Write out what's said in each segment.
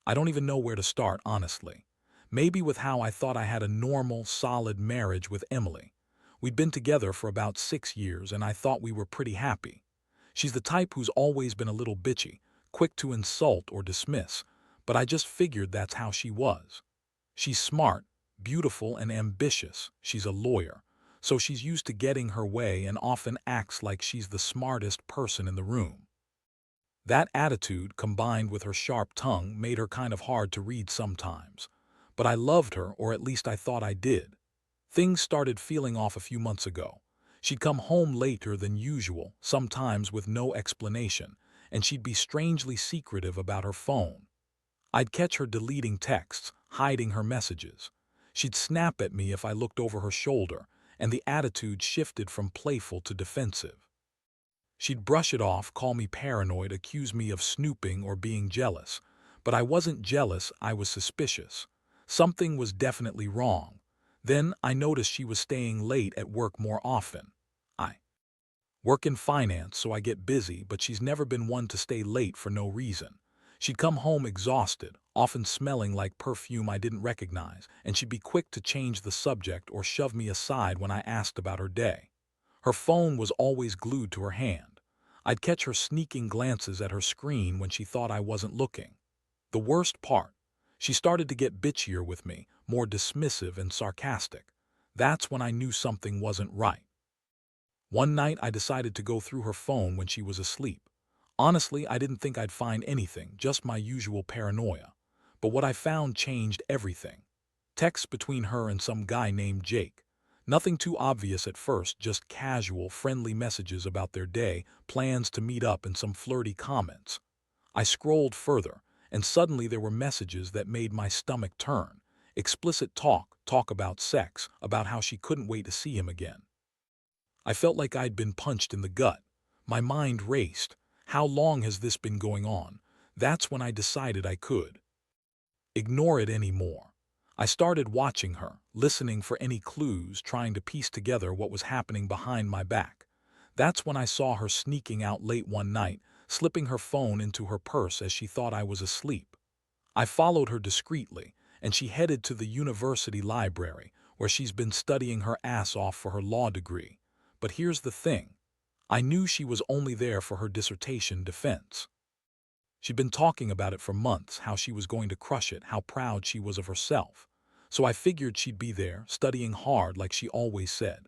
I don't even know where to start, honestly. Maybe with how I thought I had a normal, solid marriage with Emily. We'd been together for about 6 years and I thought we were pretty happy. She's the type who's always been a little bitchy, quick to insult or dismiss, but I just figured that's how she was. She's smart, beautiful, and ambitious. She's a lawyer, so she's used to getting her way and often acts like she's the smartest person in the room. That attitude, combined with her sharp tongue, made her kind of hard to read sometimes. But I loved her, or at least I thought I did. Things started feeling off a few months ago. She'd come home later than usual, sometimes with no explanation, and she'd be strangely secretive about her phone. I'd catch her deleting texts, hiding her messages. She'd snap at me if I looked over her shoulder, and the attitude shifted from playful to defensive. She'd brush it off, call me paranoid, accuse me of snooping or being jealous. But I wasn't jealous, I was suspicious. Something was definitely wrong. Then I noticed she was staying late at work more often. I work in finance, so I get busy, but she's never been one to stay late for no reason. She'd come home exhausted, often smelling like perfume I didn't recognize, and she'd be quick to change the subject or shove me aside when I asked about her day. Her phone was always glued to her hand. I'd catch her sneaking glances at her screen when she thought I wasn't looking. The worst part, she started to get bitchier with me, more dismissive and sarcastic. That's when I knew something wasn't right. One night I decided to go through her phone when she was asleep. Honestly, I didn't think I'd find anything, just my usual paranoia. But what I found changed everything. Texts between her and some guy named Jake. Nothing too obvious at first, just casual, friendly messages about their day, plans to meet up, and some flirty comments. I scrolled further, and suddenly there were messages that made my stomach turn. Explicit talk about sex, about how she couldn't wait to see him again. I felt like I'd been punched in the gut. My mind raced. How long has this been going on? That's when I decided I could ignore it anymore. I started watching her, listening for any clues, trying to piece together what was happening behind my back. That's when I saw her sneaking out late one night, slipping her phone into her purse as she thought I was asleep. I followed her discreetly, and she headed to the university library, where she's been studying her ass off for her law degree. But here's the thing. I knew she was only there for her dissertation defense. She'd been talking about it for months, how she was going to crush it, how proud she was of herself. So I figured she'd be there, studying hard like she always said.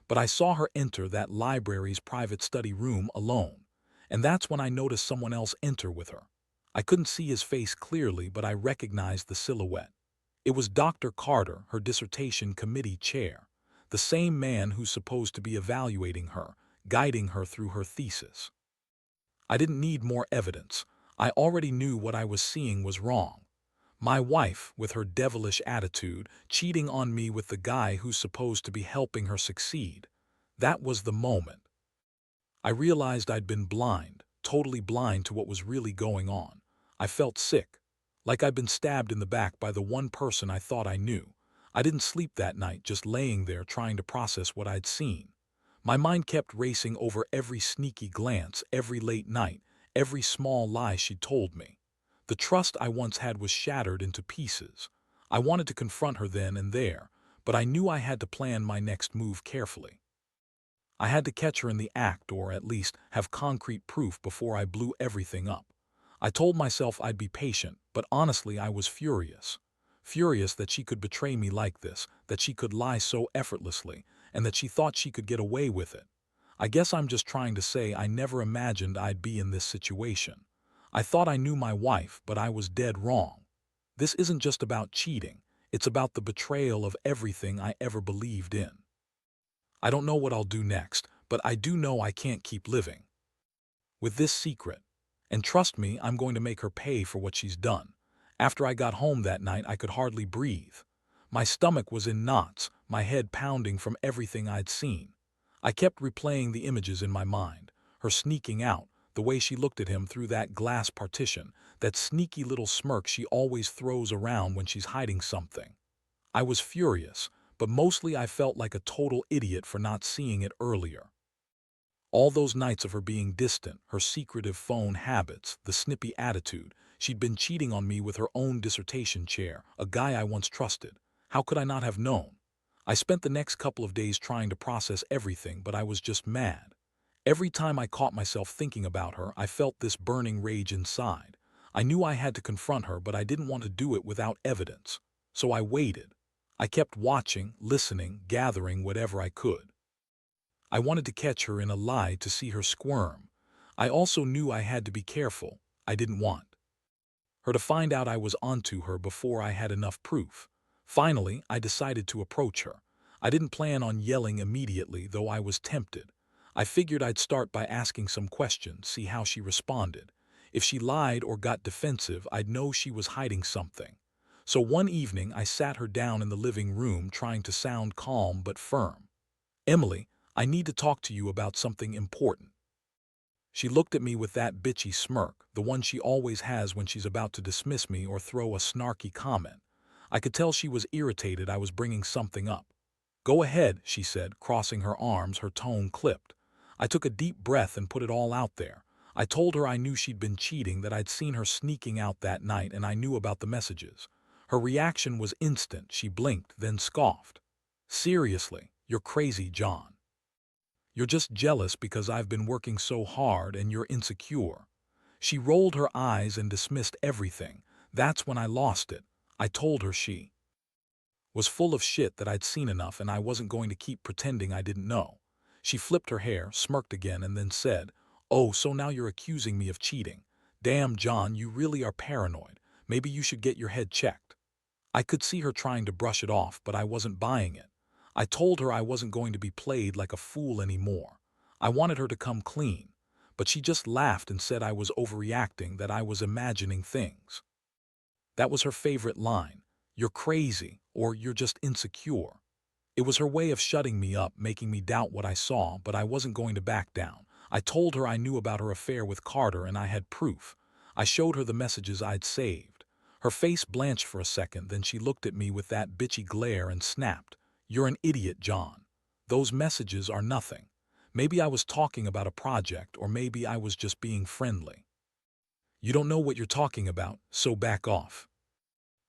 But I saw her enter that library's private study room alone. And that's when I noticed someone else enter with her. I couldn't see his face clearly, but I recognized the silhouette. It was Dr. Carter, her dissertation committee chair, the same man who's supposed to be evaluating her, guiding her through her thesis. I didn't need more evidence. I already knew what I was seeing was wrong. My wife, with her devilish attitude, cheating on me with the guy who's supposed to be helping her succeed. That was the moment. I realized I'd been blind, totally blind to what was really going on. I felt sick, like I'd been stabbed in the back by the one person I thought I knew. I didn't sleep that night, just laying there trying to process what I'd seen. My mind kept racing over every sneaky glance, every late night, every small lie she'd told me. The trust I once had was shattered into pieces. I wanted to confront her then and there, but I knew I had to plan my next move carefully. I had to catch her in the act, or at least have concrete proof before I blew everything up. I told myself I'd be patient, but honestly I was furious. Furious that she could betray me like this, that she could lie so effortlessly, and that she thought she could get away with it. I guess I'm just trying to say I never imagined I'd be in this situation. I thought I knew my wife, but I was dead wrong. This isn't just about cheating, it's about the betrayal of everything I ever believed in. I don't know what I'll do next, but I do know I can't keep living with this secret. And trust me, I'm going to make her pay for what she's done. After I got home that night, I could hardly breathe. My stomach was in knots, my head pounding from everything I'd seen. I kept replaying the images in my mind, her sneaking out, the way she looked at him through that glass partition, that sneaky little smirk she always throws around when she's hiding something. I was furious, but mostly I felt like a total idiot for not seeing it earlier. All those nights of her being distant, her secretive phone habits, the snippy attitude, She'd been cheating on me with her own dissertation chair, a guy I once trusted. How could I not have known? I spent the next couple of days trying to process everything, but I was just mad. Every time I caught myself thinking about her, I felt this burning rage inside. I knew I had to confront her, but I didn't want to do it without evidence. So I waited. I kept watching, listening, gathering whatever I could. I wanted to catch her in a lie, to see her squirm. I also knew I had to be careful. I didn't want her to find out I was onto her before I had enough proof. Finally, I decided to approach her. I didn't plan on yelling immediately, though I was tempted. I figured I'd start by asking some questions, see how she responded. If she lied or got defensive, I'd know she was hiding something. So one evening, I sat her down in the living room, trying to sound calm but firm. "Emily, I need to talk to you about something important." She looked at me with that bitchy smirk, the one she always has when she's about to dismiss me or throw a snarky comment. I could tell she was irritated I was bringing something up. "Go ahead," she said, crossing her arms, her tone clipped. I took a deep breath and put it all out there. I told her I knew she'd been cheating, that I'd seen her sneaking out that night, and I knew about the messages. Her reaction was instant. She blinked, then scoffed. "Seriously, you're crazy, John. You're just jealous because I've been working so hard and you're insecure." She rolled her eyes and dismissed everything. That's when I lost it. I told her she was full of shit, that I'd seen enough and I wasn't going to keep pretending I didn't know. She flipped her hair, smirked again, and then said, "Oh, so now you're accusing me of cheating. Damn, John, you really are paranoid. Maybe you should get your head checked." I could see her trying to brush it off, but I wasn't buying it. I told her I wasn't going to be played like a fool anymore. I wanted her to come clean, but she just laughed and said I was overreacting, that I was imagining things. That was her favorite line. "You're crazy," or "you're just insecure." It was her way of shutting me up, making me doubt what I saw, but I wasn't going to back down. I told her I knew about her affair with Carter and I had proof. I showed her the messages I'd saved. Her face blanched for a second, then she looked at me with that bitchy glare and snapped, "You're an idiot, John. Those messages are nothing. Maybe I was talking about a project, or maybe I was just being friendly. You don't know what you're talking about, so back off."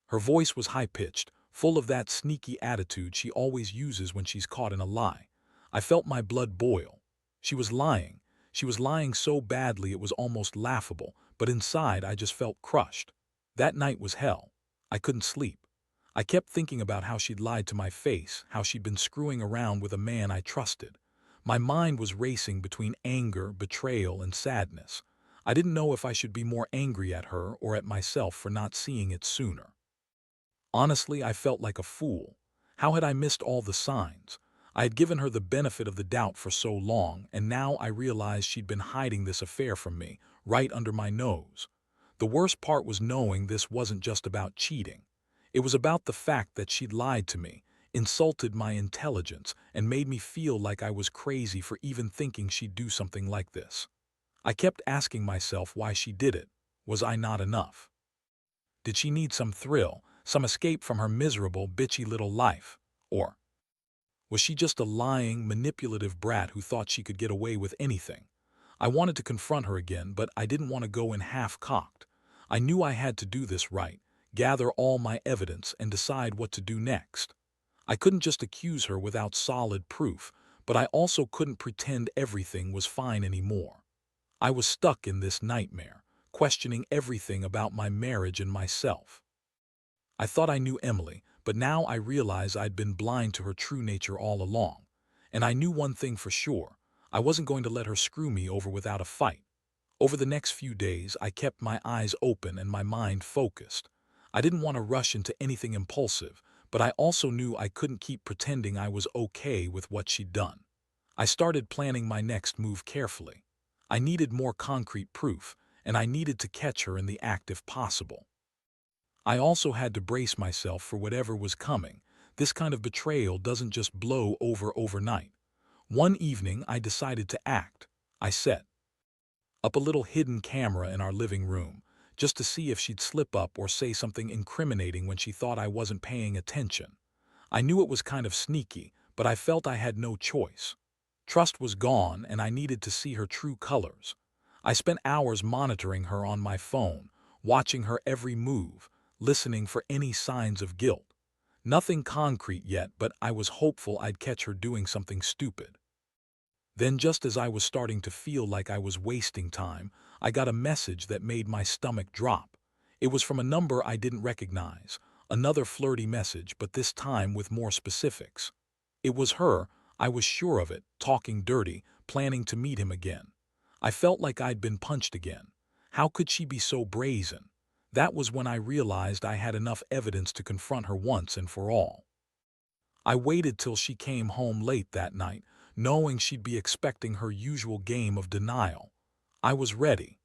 Her voice was high-pitched, full of that sneaky attitude she always uses when she's caught in a lie. I felt my blood boil. She was lying. She was lying so badly it was almost laughable, but inside I just felt crushed. That night was hell. I couldn't sleep. I kept thinking about how she'd lied to my face, how she'd been screwing around with a man I trusted. My mind was racing between anger, betrayal, and sadness. I didn't know if I should be more angry at her or at myself for not seeing it sooner. Honestly, I felt like a fool. How had I missed all the signs? I had given her the benefit of the doubt for so long, and now I realized she'd been hiding this affair from me, right under my nose. The worst part was knowing this wasn't just about cheating. It was about the fact that she'd lied to me, insulted my intelligence, and made me feel like I was crazy for even thinking she'd do something like this. I kept asking myself why she did it. Was I not enough? Did she need some thrill, some escape from her miserable, bitchy little life? Or was she just a lying, manipulative brat who thought she could get away with anything? I wanted to confront her again, but I didn't want to go in half-cocked. I knew I had to do this right, gather all my evidence, and decide what to do next. I couldn't just accuse her without solid proof, but I also couldn't pretend everything was fine anymore. I was stuck in this nightmare, questioning everything about my marriage and myself. I thought I knew Emily, but now I realized I'd been blind to her true nature all along. And I knew one thing for sure. I wasn't going to let her screw me over without a fight. Over the next few days, I kept my eyes open and my mind focused. I didn't want to rush into anything impulsive, but I also knew I couldn't keep pretending I was okay with what she'd done. I started planning my next move carefully. I needed more concrete proof, and I needed to catch her in the act if possible. I also had to brace myself for whatever was coming. This kind of betrayal doesn't just blow over overnight. One evening, I decided to act. I set up a little hidden camera in our living room, just to see if she'd slip up or say something incriminating when she thought I wasn't paying attention. I knew it was kind of sneaky, but I felt I had no choice. Trust was gone, and I needed to see her true colors. I spent hours monitoring her on my phone, watching her every move, listening for any signs of guilt. Nothing concrete yet, but I was hopeful I'd catch her doing something stupid. Then, just as I was starting to feel like I was wasting time, I got a message that made my stomach drop. It was from a number I didn't recognize, another flirty message, but this time with more specifics. It was her, I was sure of it, talking dirty, planning to meet him again. I felt like I'd been punched again. How could she be so brazen? That was when I realized I had enough evidence to confront her once and for all. I waited till she came home late that night, knowing she'd be expecting her usual game of denial. I was ready.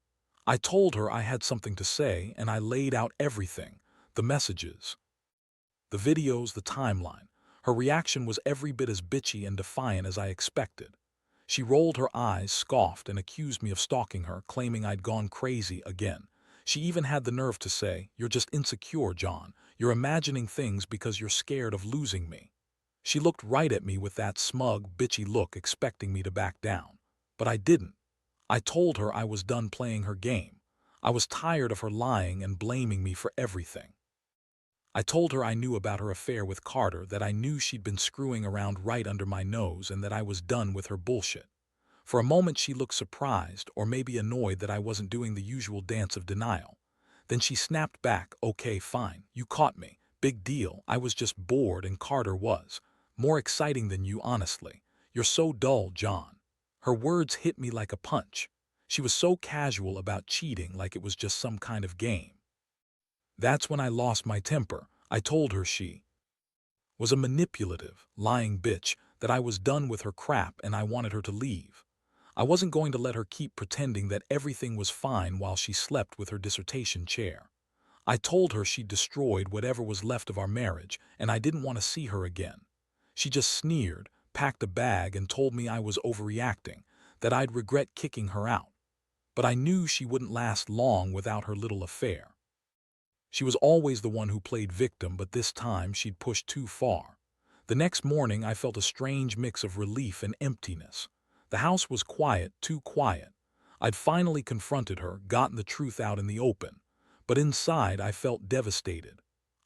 I told her I had something to say, and I laid out everything, the messages, the videos, the timeline. Her reaction was every bit as bitchy and defiant as I expected. She rolled her eyes, scoffed, and accused me of stalking her, claiming I'd gone crazy again. She even had the nerve to say, "You're just insecure, John. You're imagining things because you're scared of losing me." She looked right at me with that smug, bitchy look, expecting me to back down. But I didn't. I told her I was done playing her game. I was tired of her lying and blaming me for everything. I told her I knew about her affair with Carter, that I knew she'd been screwing around right under my nose, and that I was done with her bullshit. For a moment she looked surprised, or maybe annoyed that I wasn't doing the usual dance of denial. Then she snapped back, "Okay, fine, you caught me. Big deal. I was just bored and Carter was. More exciting than you, honestly. You're so dull, John." Her words hit me like a punch. She was so casual about cheating, like it was just some kind of game. That's when I lost my temper. I told her she was a manipulative, lying bitch, that I was done with her crap and I wanted her to leave. I wasn't going to let her keep pretending that everything was fine while she slept with her dissertation chair. I told her she'd destroyed whatever was left of our marriage, and I didn't want to see her again. She just sneered, packed a bag, and told me I was overreacting, that I'd regret kicking her out. But I knew she wouldn't last long without her little affair. She was always the one who played victim, but this time she'd pushed too far. The next morning I felt a strange mix of relief and emptiness. The house was quiet, too quiet. I'd finally confronted her, gotten the truth out in the open. But inside I felt devastated.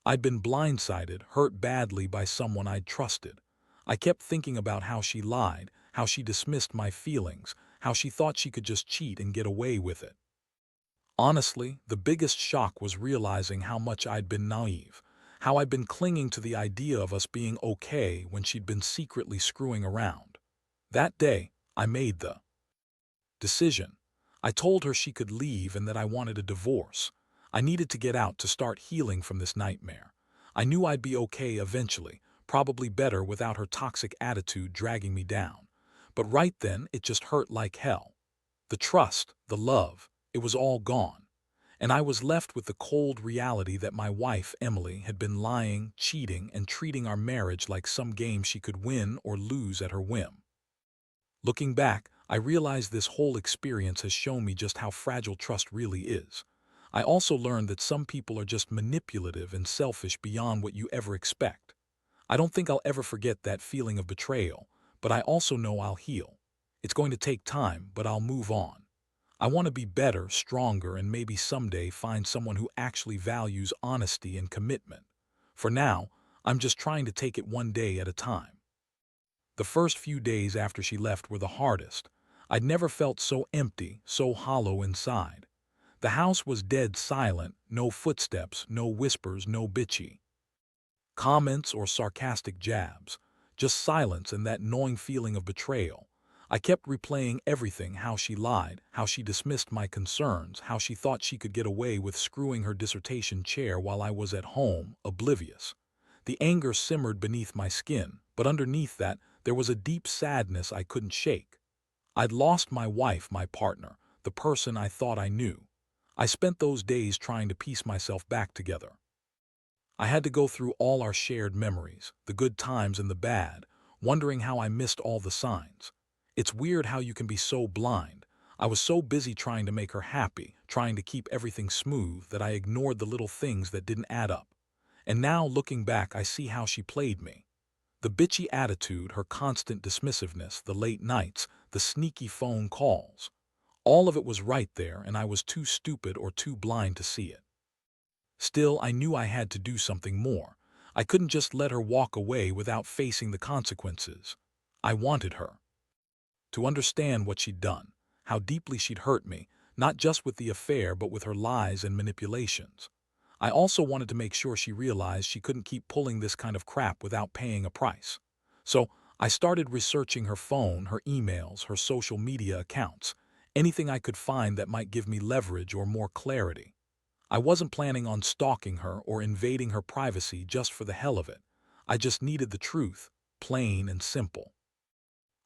I'd been blindsided, hurt badly by someone I'd trusted. I kept thinking about how she lied, how she dismissed my feelings, how she thought she could just cheat and get away with it. Honestly, the biggest shock was realizing how much I'd been naive, how I'd been clinging to the idea of us being okay when she'd been secretly screwing around. That day, I made the decision. I told her she could leave and that I wanted a divorce. I needed to get out to start healing from this nightmare. I knew I'd be okay eventually, probably better without her toxic attitude dragging me down. But right then, it just hurt like hell. The trust, the love, it was all gone. And I was left with the cold reality that my wife, Emily, had been lying, cheating, and treating our marriage like some game she could win or lose at her whim. Looking back, I realized this whole experience has shown me just how fragile trust really is. I also learned that some people are just manipulative and selfish beyond what you ever expect. I don't think I'll ever forget that feeling of betrayal, but I also know I'll heal. It's going to take time, but I'll move on. I want to be better, stronger, and maybe someday find someone who actually values honesty and commitment. For now, I'm just trying to take it one day at a time. The first few days after she left were the hardest. I'd never felt so empty, so hollow inside. The house was dead silent, no footsteps, no whispers, no bitchy comments or sarcastic jabs, just silence and that gnawing feeling of betrayal. I kept replaying everything, how she lied, how she dismissed my concerns, how she thought she could get away with screwing her dissertation chair while I was at home, oblivious. The anger simmered beneath my skin, but underneath that, there was a deep sadness I couldn't shake. I'd lost my wife, my partner, the person I thought I knew. I spent those days trying to piece myself back together. I had to go through all our shared memories, the good times and the bad, wondering how I missed all the signs. It's weird how you can be so blind. I was so busy trying to make her happy, trying to keep everything smooth, that I ignored the little things that didn't add up. And now, looking back, I see how she played me. The bitchy attitude, her constant dismissiveness, the late nights, the sneaky phone calls. All of it was right there, and I was too stupid or too blind to see it. Still, I knew I had to do something more. I couldn't just let her walk away without facing the consequences. I wanted her to understand what she'd done, how deeply she'd hurt me, not just with the affair but with her lies and manipulations. I also wanted to make sure she realized she couldn't keep pulling this kind of crap without paying a price. So I started researching her phone, her emails, her social media accounts, anything I could find that might give me leverage or more clarity. I wasn't planning on stalking her or invading her privacy just for the hell of it. I just needed the truth, plain and simple.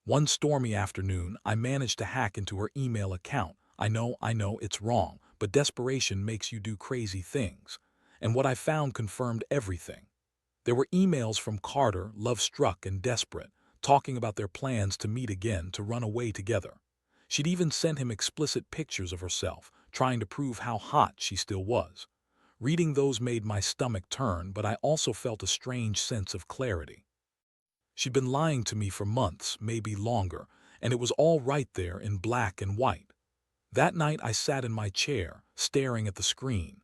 One stormy afternoon, I managed to hack into her email account. I know, it's wrong, but desperation makes you do crazy things. And what I found confirmed everything. There were emails from Carter, love-struck and desperate, talking about their plans to meet again, to run away together. She'd even sent him explicit pictures of herself, trying to prove how hot she still was. Reading those made my stomach turn, but I also felt a strange sense of clarity. She'd been lying to me for months, maybe longer, and it was all right there in black and white. That night I sat in my chair, staring at the screen,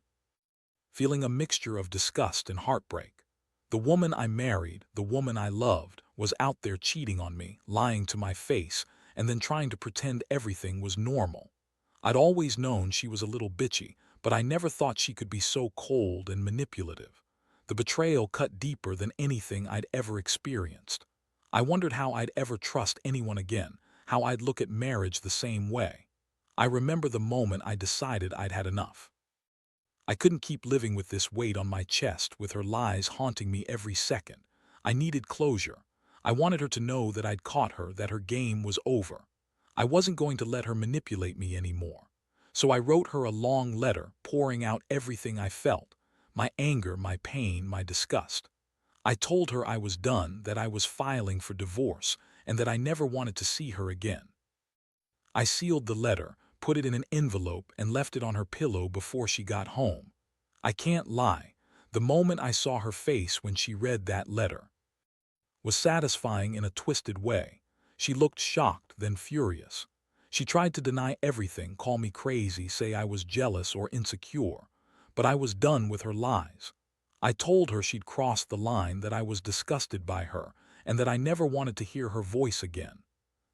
feeling a mixture of disgust and heartbreak. The woman I married, the woman I loved, was out there cheating on me, lying to my face, and then trying to pretend everything was normal. I'd always known she was a little bitchy, but I never thought she could be so cold and manipulative. The betrayal cut deeper than anything I'd ever experienced. I wondered how I'd ever trust anyone again, how I'd look at marriage the same way. I remember the moment I decided I'd had enough. I couldn't keep living with this weight on my chest, with her lies haunting me every second. I needed closure. I wanted her to know that I'd caught her, that her game was over. I wasn't going to let her manipulate me anymore. So I wrote her a long letter, pouring out everything I felt, my anger, my pain, my disgust. I told her I was done, that I was filing for divorce, and that I never wanted to see her again. I sealed the letter, put it in an envelope, and left it on her pillow before she got home. I can't lie, the moment I saw her face when she read that letter was satisfying in a twisted way. She looked shocked, then furious. She tried to deny everything, call me crazy, say I was jealous or insecure. But I was done with her lies. I told her she'd crossed the line, that I was disgusted by her, and that I never wanted to hear her voice again.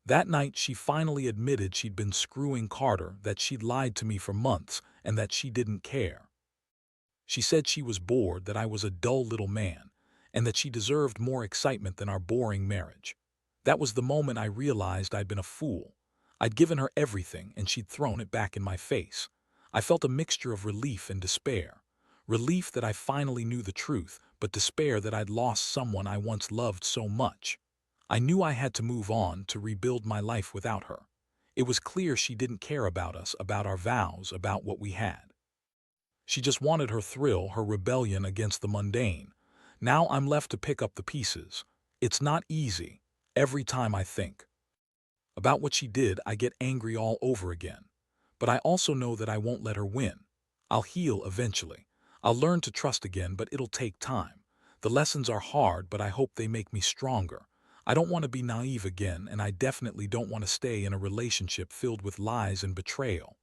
That night she finally admitted she'd been screwing Carter, that she'd lied to me for months, and that she didn't care. She said she was bored, that I was a dull little man, and that she deserved more excitement than our boring marriage. That was the moment I realized I'd been a fool. I'd given her everything, and she'd thrown it back in my face. I felt a mixture of relief and despair. Relief that I finally knew the truth, but despair that I'd lost someone I once loved so much. I knew I had to move on, to rebuild my life without her. It was clear she didn't care about us, about our vows, about what we had. She just wanted her thrill, her rebellion against the mundane. Now I'm left to pick up the pieces. It's not easy. Every time I think about what she did, I get angry all over again. But I also know that I won't let her win. I'll heal eventually. I'll learn to trust again, but it'll take time. The lessons are hard, but I hope they make me stronger. I don't want to be naive again, and I definitely don't want to stay in a relationship filled with lies and betrayal.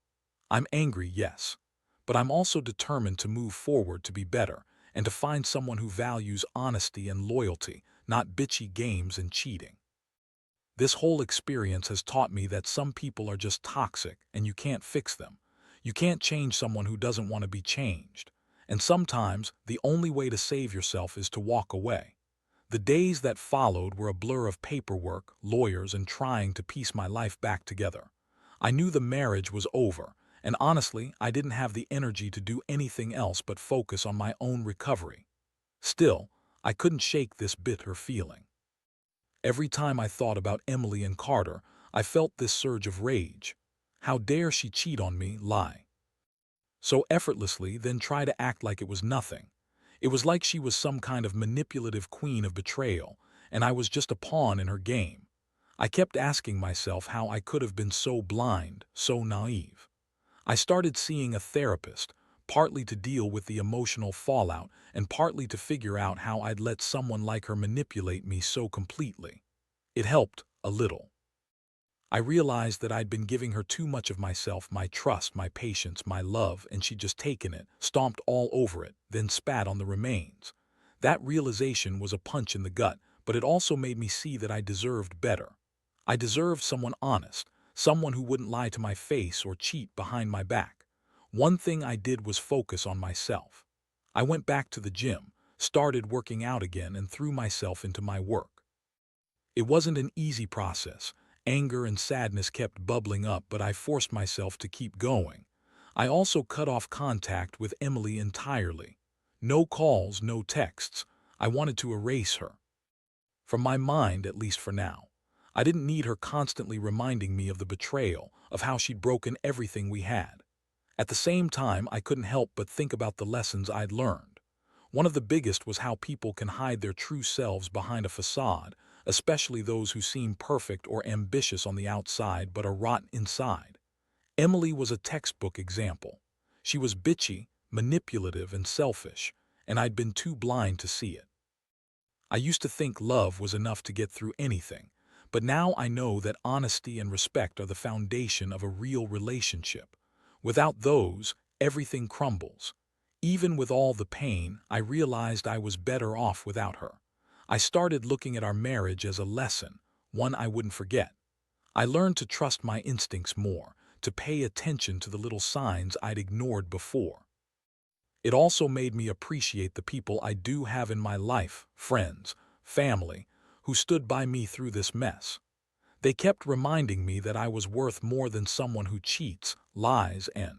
I'm angry, yes, but I'm also determined to move forward, to be better, and to find someone who values honesty and loyalty, not bitchy games and cheating. This whole experience has taught me that some people are just toxic and you can't fix them. You can't change someone who doesn't want to be changed. And sometimes the only way to save yourself is to walk away. The days that followed were a blur of paperwork, lawyers, and trying to piece my life back together. I knew the marriage was over, and honestly, I didn't have the energy to do anything else but focus on my own recovery. Still, I couldn't shake this bitter feeling. Every time I thought about Emily and Carter, I felt this surge of rage. How dare she cheat on me, lie so effortlessly, then try to act like it was nothing. It was like she was some kind of manipulative queen of betrayal, and I was just a pawn in her game. I kept asking myself how I could have been so blind, so naive. I started seeing a therapist, partly to deal with the emotional fallout and partly to figure out how I'd let someone like her manipulate me so completely. It helped, a little. I realized that I'd been giving her too much of myself, my trust, my patience, my love, and she'd just taken it, stomped all over it, then spat on the remains. That realization was a punch in the gut, but it also made me see that I deserved better. I deserved someone honest, someone who wouldn't lie to my face or cheat behind my back. One thing I did was focus on myself. I went back to the gym, started working out again, and threw myself into my work. It wasn't an easy process. Anger and sadness kept bubbling up, but I forced myself to keep going. I also cut off contact with Emily entirely. No calls, no texts. I wanted to erase her. From my mind, at least for now. I didn't need her constantly reminding me of the betrayal, of how she'd broken everything we had. At the same time, I couldn't help but think about the lessons I'd learned. One of the biggest was how people can hide their true selves behind a facade, especially those who seem perfect or ambitious on the outside but are rotten inside. Emily was a textbook example. She was bitchy, manipulative, and selfish, and I'd been too blind to see it. I used to think love was enough to get through anything, but now I know that honesty and respect are the foundation of a real relationship. Without those, everything crumbles. Even with all the pain, I realized I was better off without her. I started looking at our marriage as a lesson, one I wouldn't forget. I learned to trust my instincts more, to pay attention to the little signs I'd ignored before. It also made me appreciate the people I do have in my life, friends, family, who stood by me through this mess. They kept reminding me that I was worth more than someone who cheats, lies, and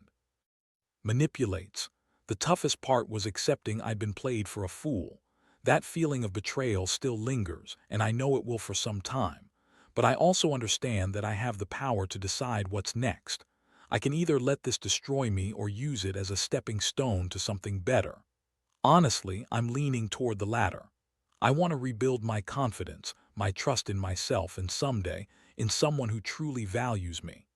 manipulates. The toughest part was accepting I'd been played for a fool. That feeling of betrayal still lingers, and I know it will for some time. But I also understand that I have the power to decide what's next. I can either let this destroy me or use it as a stepping stone to something better. Honestly, I'm leaning toward the latter. I want to rebuild my confidence, my trust in myself, and someday, in someone who truly values me.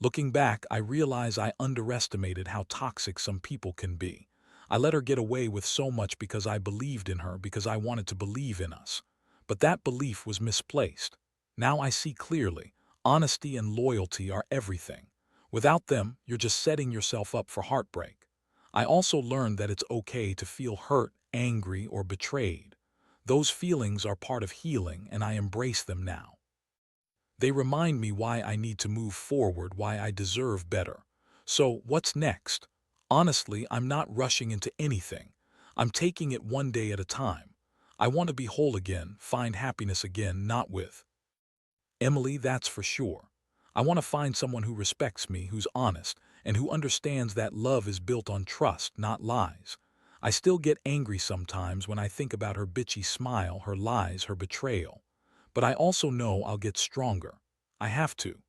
Looking back, I realize I underestimated how toxic some people can be. I let her get away with so much because I believed in her, because I wanted to believe in us. But that belief was misplaced. Now I see clearly, honesty and loyalty are everything. Without them, you're just setting yourself up for heartbreak. I also learned that it's okay to feel hurt, angry, or betrayed. Those feelings are part of healing, and I embrace them now. They remind me why I need to move forward, why I deserve better. So, what's next? Honestly, I'm not rushing into anything. I'm taking it one day at a time. I want to be whole again, find happiness again, not with Emily, that's for sure. I want to find someone who respects me, who's honest, and who understands that love is built on trust, not lies. I still get angry sometimes when I think about her bitchy smile, her lies, her betrayal. But I also know I'll get stronger. I have to.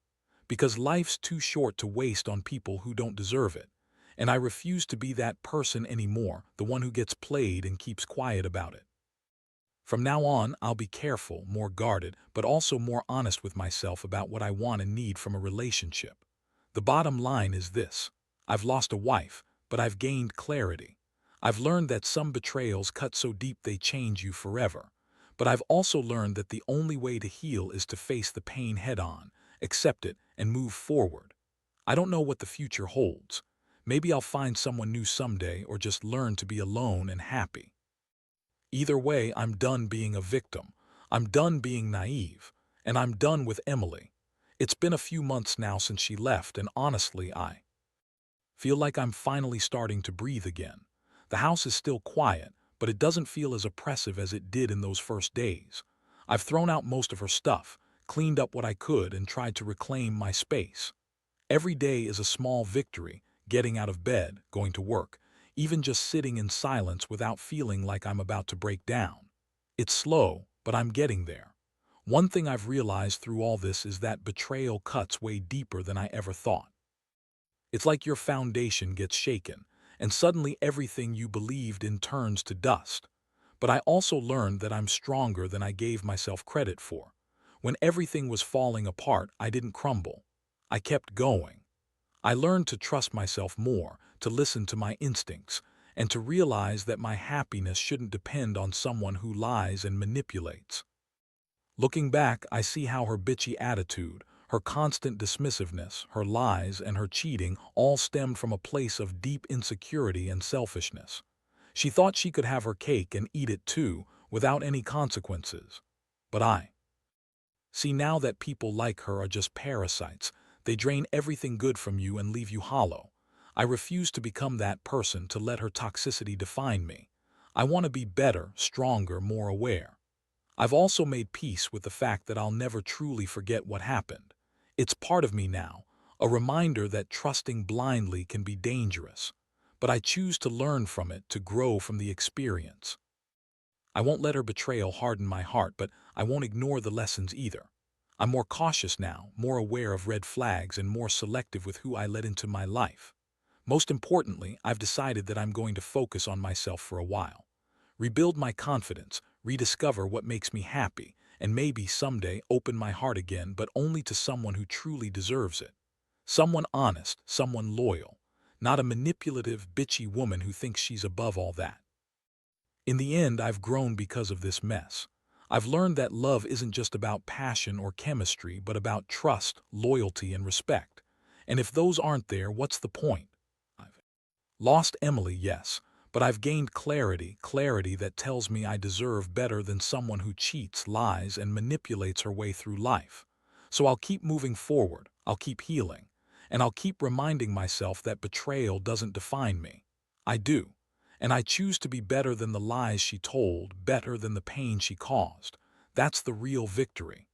Because life's too short to waste on people who don't deserve it. And I refuse to be that person anymore, the one who gets played and keeps quiet about it. From now on, I'll be careful, more guarded, but also more honest with myself about what I want and need from a relationship. The bottom line is this. I've lost a wife, but I've gained clarity. I've learned that some betrayals cut so deep they change you forever. But I've also learned that the only way to heal is to face the pain head-on, accept it, and move forward. I don't know what the future holds. Maybe I'll find someone new someday or just learn to be alone and happy. Either way, I'm done being a victim. I'm done being naive. And I'm done with Emily. It's been a few months now since she left, and honestly, I feel like I'm finally starting to breathe again. The house is still quiet, but it doesn't feel as oppressive as it did in those first days. I've thrown out most of her stuff, cleaned up what I could, and tried to reclaim my space. Every day is a small victory, getting out of bed, going to work, even just sitting in silence without feeling like I'm about to break down. It's slow, but I'm getting there. One thing I've realized through all this is that betrayal cuts way deeper than I ever thought. It's like your foundation gets shaken, and suddenly everything you believed in turns to dust. But I also learned that I'm stronger than I gave myself credit for. When everything was falling apart, I didn't crumble. I kept going. I learned to trust myself more, to listen to my instincts, and to realize that my happiness shouldn't depend on someone who lies and manipulates. Looking back, I see how her bitchy attitude, Her constant dismissiveness, her lies, and her cheating all stemmed from a place of deep insecurity and selfishness. She thought she could have her cake and eat it too, without any consequences. But I see now that people like her are just parasites. They drain everything good from you and leave you hollow. I refuse to become that person, to let her toxicity define me. I want to be better, stronger, more aware. I've also made peace with the fact that I'll never truly forget what happened. It's part of me now, a reminder that trusting blindly can be dangerous. But I choose to learn from it, to grow from the experience. I won't let her betrayal harden my heart, but I won't ignore the lessons either. I'm more cautious now, more aware of red flags, and more selective with who I let into my life. Most importantly, I've decided that I'm going to focus on myself for a while. Rebuild my confidence, rediscover what makes me happy, and maybe someday open my heart again, but only to someone who truly deserves it. Someone honest, someone loyal, not a manipulative, bitchy woman who thinks she's above all that. In the end, I've grown because of this mess. I've learned that love isn't just about passion or chemistry, but about trust, loyalty, and respect. And if those aren't there, what's the point? I've lost Emily, yes, but I've gained clarity that tells me I deserve better than someone who cheats, lies, and manipulates her way through life. So I'll keep moving forward, I'll keep healing, and I'll keep reminding myself that betrayal doesn't define me. I do. And I choose to be better than the lies she told, better than the pain she caused. That's the real victory.